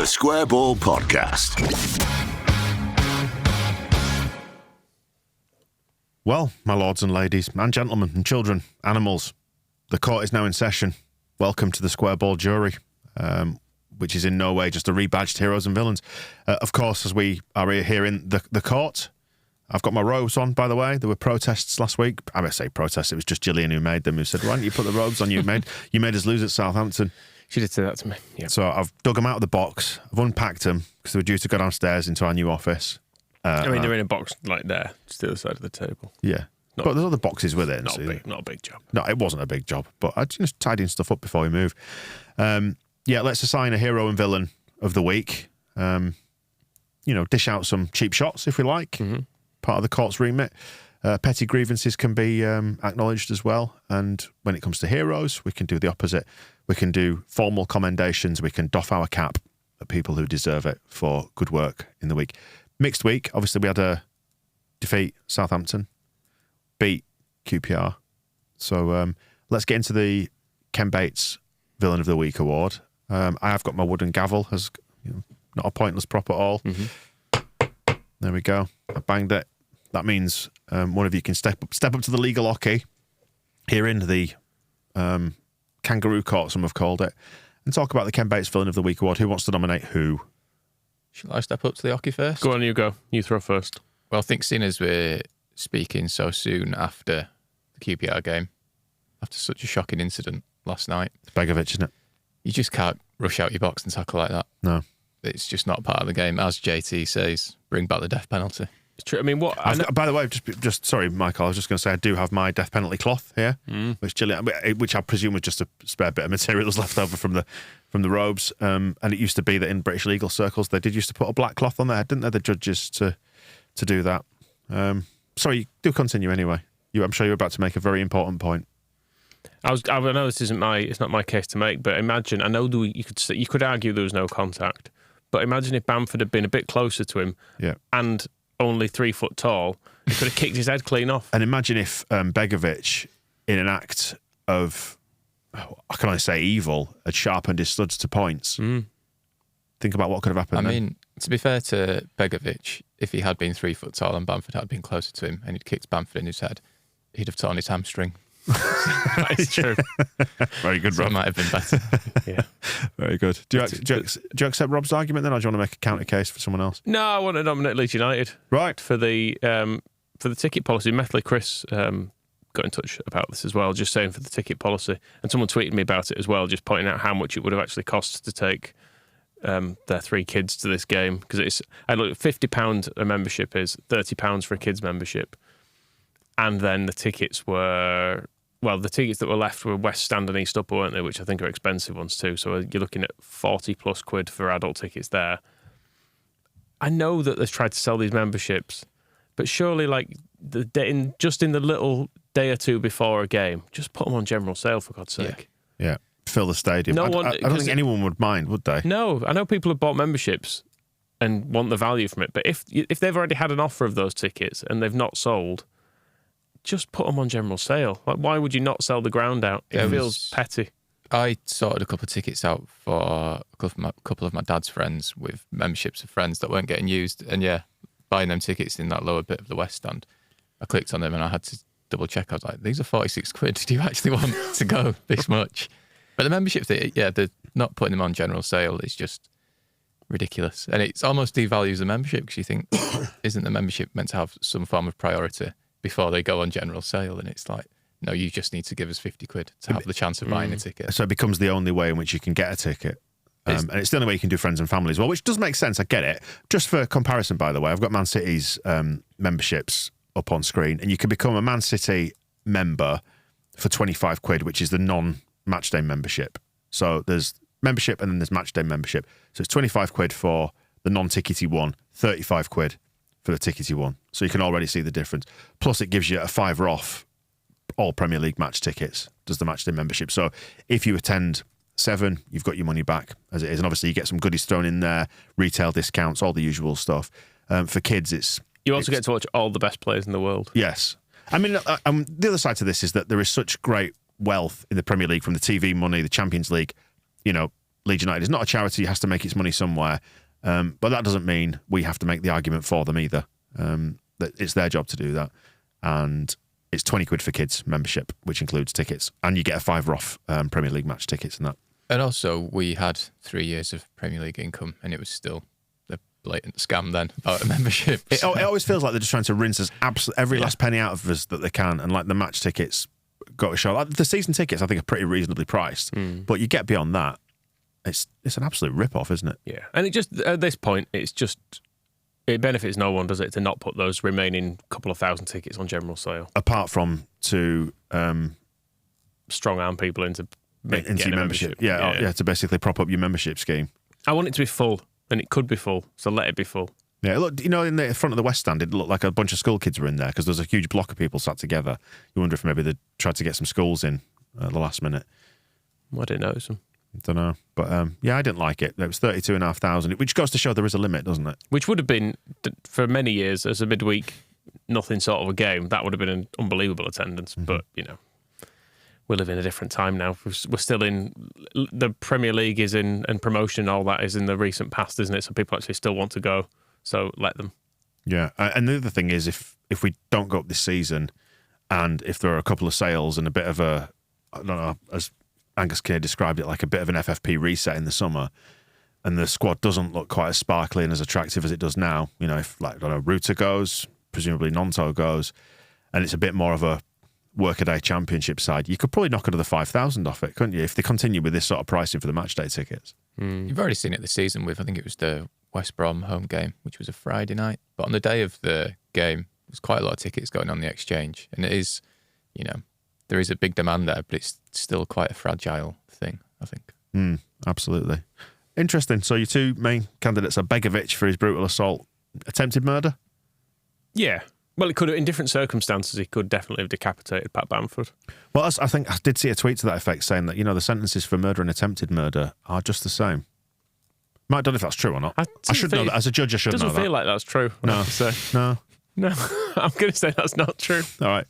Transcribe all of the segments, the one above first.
The Square Ball Podcast. Well, my lords and ladies, and gentlemen and children, animals, the court is now in session. Welcome to the Square Ball jury, which is in no way just a rebadged heroes and villains. Of course, as we are here in the court, I've got my robes on, by the way. There were protests last week. I say protests, it was just Gillian who made them, who said, why don't you put the robes on you made us lose at Southampton. She did say that to me, yeah. So I've dug them out of the box, I've unpacked them, because they were due to go downstairs into our new office. They're in a box like there, just the other side of the table. Yeah. But there's other boxes with it. Not a big job. No, it wasn't a big job, but I just tidying stuff up before we move. Let's assign a hero and villain of the week. Dish out some cheap shots if we like. Mm-hmm. Part of the court's remit. Petty grievances can be acknowledged as well. And when it comes to heroes, we can do the opposite. We can do formal commendations. We can doff our cap at people who deserve it for good work in the week. Mixed week. Obviously, we had a defeat Southampton, beat QPR. So let's get into the Ken Bates Villain of the Week award. I have got my wooden gavel, as not a pointless prop at all. Mm-hmm. There we go. I banged it. That means one of you can step up to the legal hockey here in the kangaroo court, some have called it, and talk about the Ken Bates Villain of the Week award. Who wants to nominate who? Shall I step up to the hockey first? Go on, you go. You throw first. Well, I think seeing as we're speaking so soon after the QPR game, after such a shocking incident last night. It's Begovic, isn't it? You just can't rush out your box and tackle like that. No. It's just not part of the game. As JT says, bring back the death penalty. It's true. I mean, by the way, just sorry, Michael, I was just going to say I do have my death penalty cloth here, which I presume was just a spare bit of material that's left over from the robes. And it used to be that in British legal circles they did used to put a black cloth on their head, didn't they? The judges to do that. Sorry, do continue anyway. I'm sure you're about to make a very important point. I know this it's not my case to make, but imagine. I know you could argue there was no contact, but imagine if Bamford had been a bit closer to him, and only 3 foot tall, he could have kicked his head clean off. And imagine if Begovic, in an act of, how can I say, evil, had sharpened his studs to points. Mm. Think about what could have happened. I mean, to be fair to Begovic, if he had been 3 foot tall and Bamford had been closer to him and he'd kicked Bamford in his head, he'd have torn his hamstring. That is true. Very good, Rob. It might have been better. Yeah, very good. Do you accept Rob's argument then, or do you want to make a counter case for someone else? No, I want to nominate Leeds United. Right, for the ticket policy. Methley Chris got in touch about this as well, just saying for the ticket policy, and someone tweeted me about it as well, just pointing out how much it would have actually cost to take their 3 kids to this game, because I look, £50 a membership is £30 for a kids membership, and then the tickets were. Well, the tickets that were left were West Stand and East Upper, weren't they? Which I think are expensive ones too. So you're looking at 40 plus quid for adult tickets there. I know that they've tried to sell these memberships, but surely, like just in the little day or two before a game, just put them on general sale for God's sake. Yeah. Fill the stadium. I don't think anyone would mind, would they? No, I know people have bought memberships and want the value from it, but if they've already had an offer of those tickets and they've not sold, just put them on general sale. Like, why would you not sell the ground out? It feels petty. I sorted a couple of tickets out for a couple of my dad's friends with memberships of friends that weren't getting used. And buying them tickets in that lower bit of the West Stand, I clicked on them and I had to double check. I was like, these are 46 quid. Do you actually want to go this much? But the memberships, they're not putting them on general sale is just ridiculous. And it's almost devalues the membership, because you think, isn't the membership meant to have some form of priority before they go on general sale? And it's like, no, you just need to give us 50 quid to have the chance of buying a ticket. So it becomes the only way in which you can get a ticket. And it's the only way you can do friends and family as well, which does make sense. I get it. Just for comparison, by the way, I've got Man City's memberships up on screen, and you can become a Man City member for 25 quid, which is the non-match day membership. So there's membership and then there's match day membership. So it's 25 quid for the non-tickety one, 35 quid for the tickety one. So you can already see the difference. Plus it gives you a £5 off all Premier League match tickets, does the match day membership. So if you attend 7, you've got your money back as it is. And obviously you get some goodies thrown in there, retail discounts, all the usual stuff. For kids, you also get to watch all the best players in the world. Yes. I mean, the other side to this is that there is such great wealth in the Premier League from the TV money, the Champions League. You know, Leeds United is not a charity, it has to make its money somewhere. But that doesn't mean we have to make the argument for them either. That it's their job to do that. And it's 20 quid for kids membership, which includes tickets. And you get a £5 off Premier League match tickets and that. And also, we had 3 years of Premier League income, and it was still a blatant scam then about a membership. It always feels like they're just trying to rinse us every last penny out of us that they can. And like the match tickets got to show. Like the season tickets, I think, are pretty reasonably priced. But you get beyond that, it's an absolute rip-off, isn't it? Yeah. And it just, at this point, it benefits no one, does it, to not put those remaining couple of thousand tickets on general sale? Apart from to strong-arm people into your membership. Yeah, to basically prop up your membership scheme. I want it to be full, and it could be full, so let it be full. Yeah, look, in the front of the West Stand, it looked like a bunch of school kids were in there because there's a huge block of people sat together. You wonder if maybe they tried to get some schools in at the last minute. I didn't notice them. I don't know. But I didn't like it. It was 32,500, which goes to show there is a limit, doesn't it? Which would have been, for many years, as a midweek, nothing sort of a game, that would have been an unbelievable attendance. But, we live in a different time now. We're still in, the Premier League is in, and promotion and all that is in the recent past, isn't it? So people actually still want to go. So let them. Yeah. And the other thing is, if we don't go up this season, and if there are a couple of sales and a bit of a, I don't know, as Angus Kinnear described it, like a bit of an FFP reset in the summer, and the squad doesn't look quite as sparkly and as attractive as it does now, if, like, I don't know, Ruta goes, presumably Nonto goes, and it's a bit more of a workaday championship side, you could probably knock another 5,000 off it, couldn't you, if they continue with this sort of pricing for the match day tickets? You've already seen it this season with, I think it was the West Brom home game, which was a Friday night. But on the day of the game, there's quite a lot of tickets going on the exchange. And it is, there is a big demand there, but it's still quite a fragile thing, I think. Absolutely. Interesting. So your two main candidates are Begovic for his brutal assault, attempted murder? Yeah. Well, it could have, in different circumstances, he could definitely have decapitated Pat Bamford. Well, I think I did see a tweet to that effect saying that, the sentences for murder and attempted murder are just the same. I don't know if that's true or not. I should know that. As a judge, I should know that. It doesn't feel like that's true. No. No. I'm going to say that's not true. All right.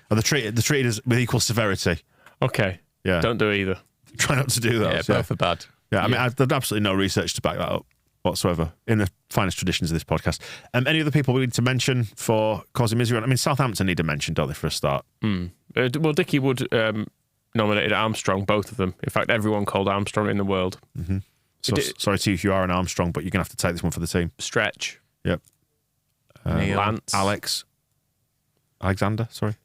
They're treated as with equal severity. Okay. Yeah. Don't do either. Try not to do that. Yeah, both are bad. Yeah, I mean, there's absolutely no research to back that up whatsoever in the finest traditions of this podcast. Any other people we need to mention for causing misery? I mean, Southampton need a mention, don't they, for a start? Well, Dickie Wood nominated Armstrong, both of them. In fact, everyone called Armstrong in the world. So, sorry to you if you are an Armstrong, but you're going to have to take this one for the team. Stretch. Yep. Lance. Alexander Armstrong?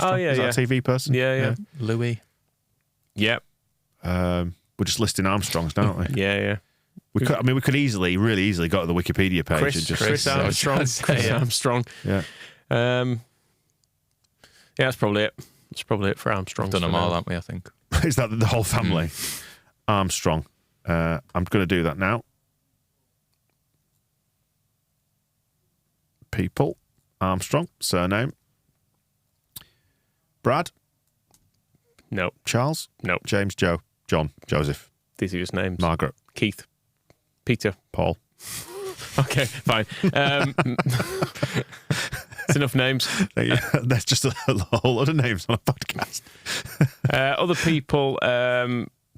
Oh, yeah, Is that a TV person? Yeah. Louis. Yep. We're just listing Armstrongs, don't we? Yeah. We could really easily go to the Wikipedia page and just... Chris Armstrong. Chris Armstrong. Yeah. That's probably it. That's probably it for Armstrong. Done them all, haven't we, I think? Is that the whole family? Armstrong. I'm going to do that now. People. Armstrong. Surname. Brad. Nope. Charles. Nope. James. Joe. John. Joseph. These are just names. Margaret. Keith. Peter. Paul. Okay, fine. It's enough names. There's just a whole lot of names on a podcast. Other people,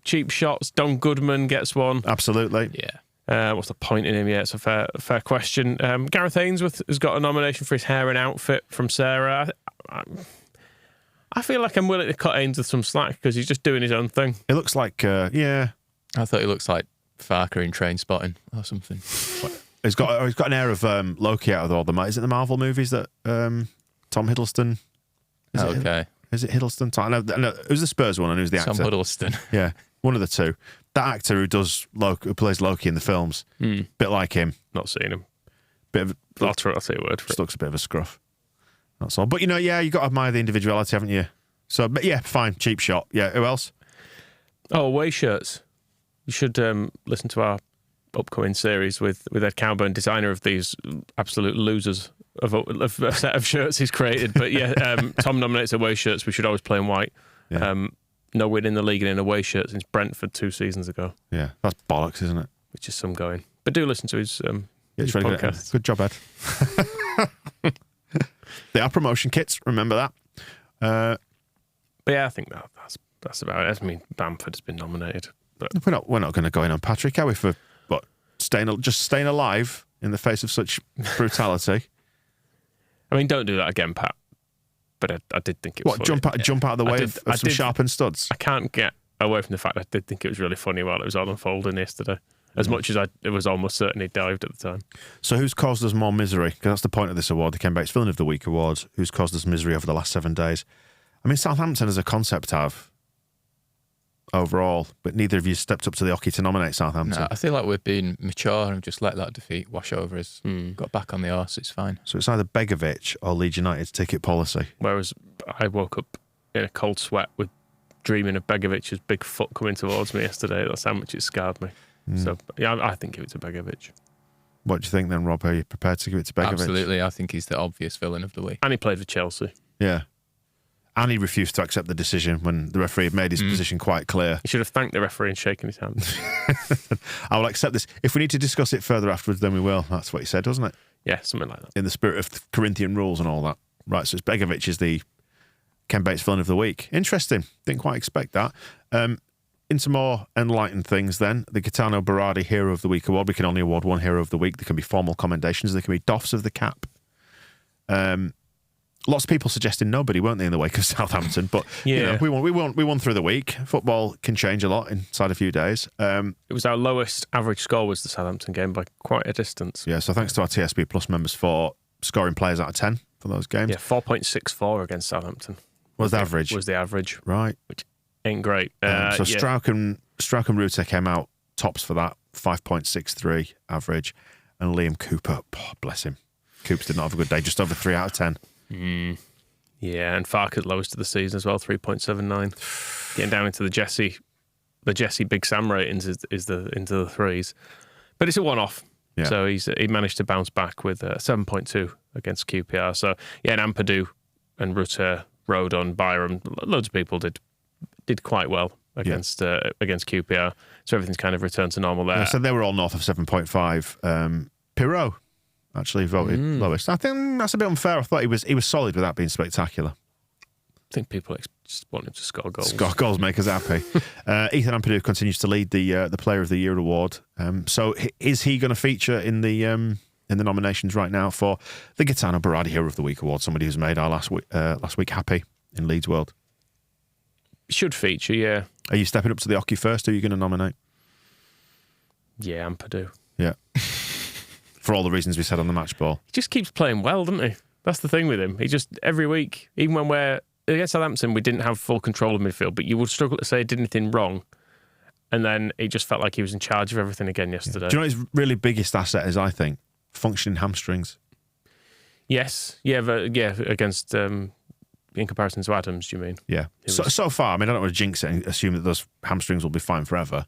cheap shots. Don Goodman gets one. Absolutely. Yeah. What's the point in him? Yeah, it's a fair question. Gareth Ainsworth has got a nomination for his hair and outfit from Sarah. I feel like I'm willing to cut Ainsworth some slack because he's just doing his own thing. It looks like, I thought he looks like Farker in Train Spotting or something. He's got an air of Loki out of all the... Is it the Marvel movies that Tom Hiddleston... Is it Hiddleston? No, who's the Spurs one and who's the actor? Tom Hiddleston. Yeah, one of the two. That actor who plays Loki in the films. Bit like him. Not seen him. I'll say a word for it. Looks a bit of a scruff. That's all. But, you got to admire the individuality, haven't you? So, but yeah, fine. Cheap shot. Yeah, who else? Oh, away shirts. You should listen to our upcoming series with Ed Cowburn, designer of these absolute losers of a set of shirts he's created. But yeah, Tom nominates away shirts. We should always play in white. Yeah. No win in the league in an away shirt since Brentford 2 seasons ago. Yeah, that's bollocks, isn't it? Which is some going. But do listen to his it's really podcast. Good job, Ed. They are promotion kits, remember that. But yeah, I think that's about it. I mean, Bamford has been nominated. But We're not going to go in on Patrick, are we? For what, staying alive in the face of such brutality. I mean, don't do that again, Pat. But I did think it was funny. Jump out of the way of some sharpened studs. I can't get away from the fact I did think it was really funny while it was all unfolding yesterday. As much as it was almost certain he dived at the time. So who's caused us more misery? Because that's the point of this award, the Ken Bates Villain of the Week award. Who's caused us misery over the last 7 days? I mean, Southampton as a concept have overall, but neither of you stepped up to the hockey to nominate Southampton. No, I feel like we've been mature and just let that defeat wash over us. Got back on the arse, it's fine. So it's either Begovic or Leeds United's ticket policy. Whereas I woke up in a cold sweat with dreaming of Begovic's big foot coming towards me yesterday. That's how much it scarred me. So, yeah, I think give it to Begovic. What do you think then, Rob? Are you prepared to give it to Begovic? Absolutely. I think he's the obvious villain of the week. And he played for Chelsea. Yeah. And he refused to accept the decision when the referee had made his position quite clear. He should have thanked the referee and shaken his hand. I will accept this. If we need to discuss it further afterwards, then we will. That's what he said, wasn't it? Yeah, something like that. In the spirit of the Corinthian rules and all that. Right, so it's Begovic is the Ken Bates Villain of the Week. Interesting. Didn't quite expect that. Into more enlightened things then. The Gaetano Berardi Hero of the Week award. We can only award one Hero of the Week. There can be formal commendations. There can be doffs of the cap. Lots of people suggesting nobody, weren't they, in the wake of Southampton? But yeah, we won through the week. Football can change a lot inside a few days. It was our lowest average score was the Southampton game by quite a distance. Yeah, so thanks to our TSB Plus members for scoring players out of 10 for those games. Yeah, 4.64 against Southampton. Was the average? Was the average. Right. Which ain't great. So Strauch and Rute came out tops for that, 5.63 average. And Liam Cooper, bless him. Coops did not have a good day, just over 3 out of 10. Yeah, and Farke's lowest of the season as well, 3.79. Getting down into the Jesse Big Sam ratings is into the threes. But it's a one-off. Yeah. So he managed to bounce back with 7.2 against QPR. So, yeah, and Ampadu and Rutte, Rodon, Byram, loads of people did quite well against QPR. So everything's kind of returned to normal there. Yeah, so they were all north of 7.5. Pirot actually voted lowest. I think that's a bit unfair. I thought he was solid without being spectacular. I think people just want him to score goals. Score goals make us happy. Ethan Ampadu continues to lead the Player of the Year award. So is he going to feature in the nominations right now for the Gaetano Berardi Hero of the Week award? Somebody who's made our last week happy in Leeds world. Should feature, yeah. Are you stepping up to the hockey first? Who are you going to nominate? Yeah, Ampadu. Yeah. For all the reasons we said on the match ball. He just keeps playing well, doesn't he? That's the thing with him. He just, every week, even when we're against Southampton, we didn't have full control of midfield, but you would struggle to say he did anything wrong. And then it just felt like he was in charge of everything again yesterday. Yeah. Do you know what his really biggest asset is, I think? Functioning hamstrings. Yes. Yeah, against, in comparison to Adams, do you mean? Yeah. So far, I mean, I don't want to jinx it and assume that those hamstrings will be fine forever,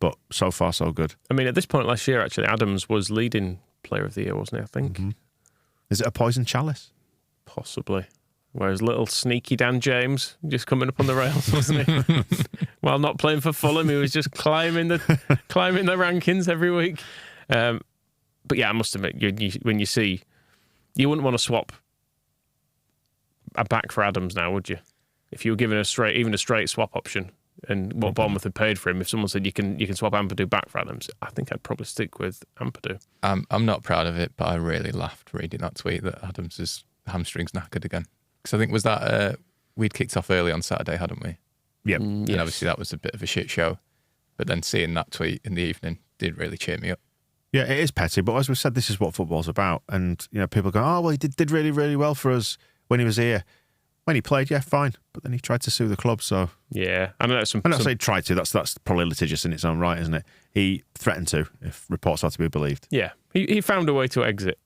but so far, so good. I mean, at this point last year, actually, Adams was leading Player of the Year, wasn't he, I think? Mm-hmm. Is it a poison chalice? Possibly. Whereas little sneaky Dan James just coming up on the rails, wasn't he? While not playing for Fulham, he was just climbing the rankings every week. But yeah, I must admit, when you see, you wouldn't want to swap a back for Adams now, would you? If you were given a straight swap option, and what Bournemouth had paid for him, if someone said you can swap Ampadu back for Adams, I think I'd probably stick with Ampadu. I'm not proud of it, but I really laughed reading that tweet that Adams' hamstrings knackered again. Because I think was that we'd kicked off early on Saturday, hadn't we? Yeah. And obviously that was a bit of a shit show. But then seeing that tweet in the evening did really cheer me up. Yeah, it is petty, but as we said, this is what football's about. And people go, oh well, he did really, really well for us when he was here. When he played, yeah, fine. But then he tried to sue the club, so... Yeah. I know I'm not saying tried to, that's probably litigious in its own right, isn't it? He threatened to, if reports are to be believed. Yeah. He found a way to exit,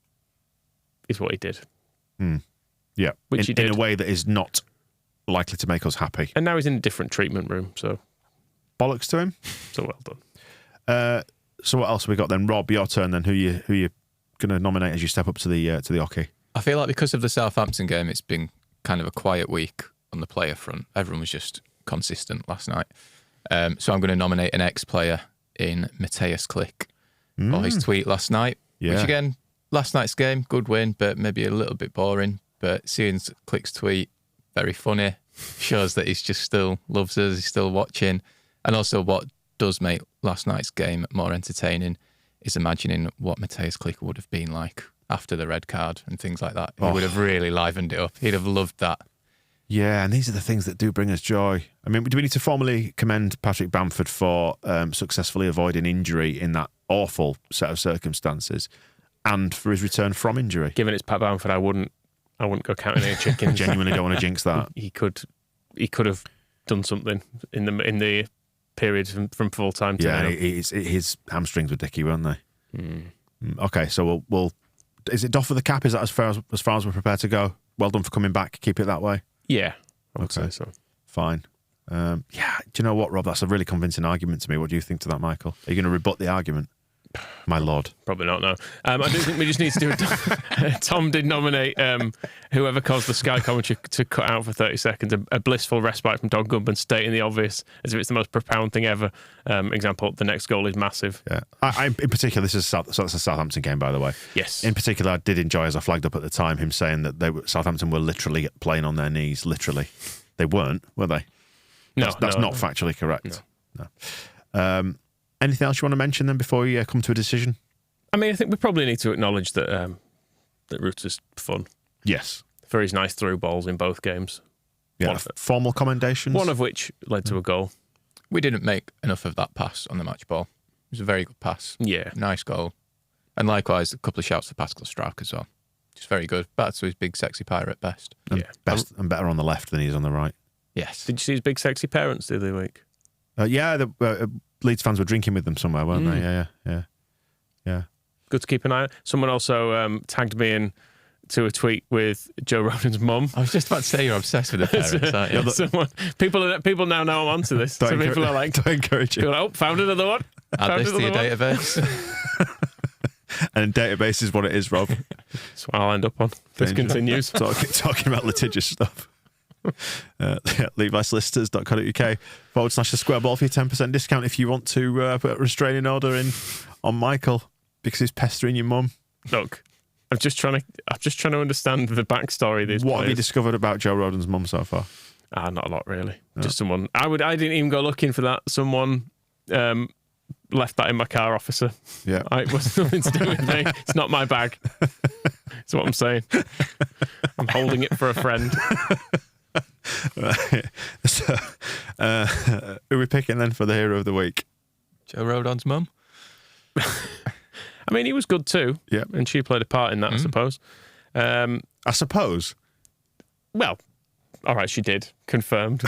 is what he did. Yeah. Which he did. In a way that is not likely to make us happy. And now he's in a different treatment room, so... Bollocks to him. So well done. So what else have we got then? Rob, your turn then. Who you going to nominate as you step up to the hockey? I feel like because of the Southampton game, it's been kind of a quiet week on the player front. Everyone was just consistent last night. So I'm going to nominate an ex-player in Matthias Klick for his tweet last night. Yeah. Which again, last night's game, good win, but maybe a little bit boring. But seeing Klick's tweet, very funny, shows that he's just still loves us, he's still watching. And also what does make last night's game more entertaining is imagining what Mateusz Klich would have been like after the red card and things like that. He would have really livened it up. He'd have loved that. Yeah, and these are the things that do bring us joy. I mean, do we need to formally commend Patrick Bamford for successfully avoiding injury in that awful set of circumstances and for his return from injury? Given it's Pat Bamford, I wouldn't go counting any chickens. Genuinely don't want to jinx that. He could have done something in the period from full time to now. His hamstrings were dicky, weren't they? Okay, so we'll is it doff for the cap? Is that as far as we're prepared to go? Well done for coming back. Keep it that way. Yeah, I would say so. Fine. Do you know what, Rob? That's a really convincing argument to me. What do you think to that, Michael? Are you going to rebut the argument? My lord. Probably not, no. I do think we just need to do it. Tom did nominate whoever caused the Sky commentary to cut out for 30 seconds a blissful respite from Don Goodman, stating the obvious as if it's the most profound thing ever. Example, the next goal is massive. Yeah. I in particular, this is that's a Southampton game, by the way. Yes. In particular, I did enjoy, as I flagged up at the time, him saying that Southampton were literally playing on their knees. Literally. They weren't, were they? No. That's not factually correct. No. Anything else you want to mention then before you come to a decision? I mean, I think we probably need to acknowledge that that Reuter's fun. Yes. For his nice through balls in both games. Yeah. Formal commendations. One of which led to a goal. We didn't make enough of that pass on the match ball. It was a very good pass. Yeah. Nice goal. And likewise, a couple of shouts for Pascal Struijk as well. Just very good. Back to his big sexy pirate best. And better on the left than he is on the right. Yes. Did you see his big sexy parents the other week? The Leeds fans were drinking with them somewhere, weren't they? Yeah. Good to keep an eye on. Someone also tagged me in to a tweet with Joe Rodon's mum. I was just about to say you're obsessed with the parents, aren't you? People now know I'm onto this. Don't People are like, don't encourage it. oh, found another one. Add this to your database. And database is what it is, Rob. That's what I'll end up on. This continues. Talking about litigious stuff. LeviSolicitors.co.uk/the square ball for your 10% discount if you want to put a restraining order in on Michael because he's pestering your mum. Look, I'm just trying to understand the backstory of these What players. have you discovered about Joe Rodon's mum so far? Not a lot, really. No. Just someone. I didn't even go looking for that. Someone left that in my car, officer. Yeah. It was nothing to do with me. It's not my bag. That's what I'm saying. I'm holding it for a friend. Right. So, who are we picking then for the hero of the week? Joe Rodon's mum. I mean, he was good too. Yeah. And she played a part in that, I suppose. I suppose. Well, all right, she did. Confirmed.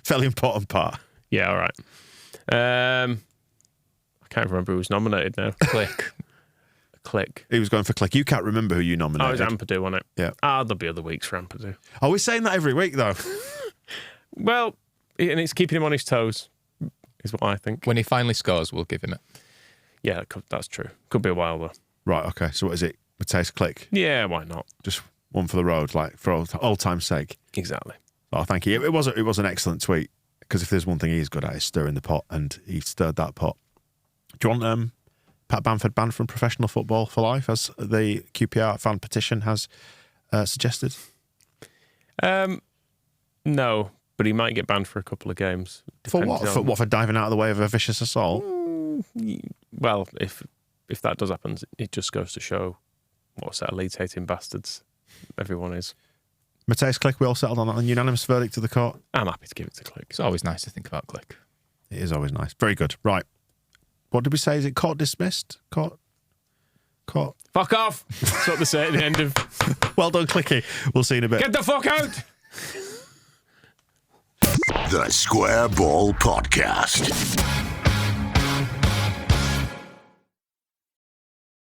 Fairly important part. Yeah, all right. I can't remember who was nominated now. Click. He was going for Click. You can't remember who you nominated. Oh, it was Ampadu, wasn't it? Yeah. There'll be other weeks for Ampadu. Are we saying that every week, though? Well, and it's keeping him on his toes, is what I think. When he finally scores, we'll give him it. Yeah, that's true. Could be a while, though. Right, okay. So what is it? Mateusz Klich? Yeah, why not? Just one for the road, like for old time's sake. Exactly. Oh, thank you. It was an excellent tweet, because if there's one thing he's good at, is stirring the pot, and he stirred that pot. Do you want Pat Bamford banned from professional football for life, as the QPR fan petition has suggested? No, but he might get banned for a couple of games. For what? For diving out of the way of a vicious assault? Well, if that does happen, it just goes to show what a set of Leeds hating bastards everyone is. Mateusz Klich, we all settled on that unanimous verdict of the court. I'm happy to give it to Klich. It's always nice to think about Klich. It is always nice. Very good. Right. What did we say? Is it court dismissed? Court. Fuck off! That's what they say at the end of. Well done, Clicky. We'll see you in a bit. Get the fuck out! The Square Ball Podcast.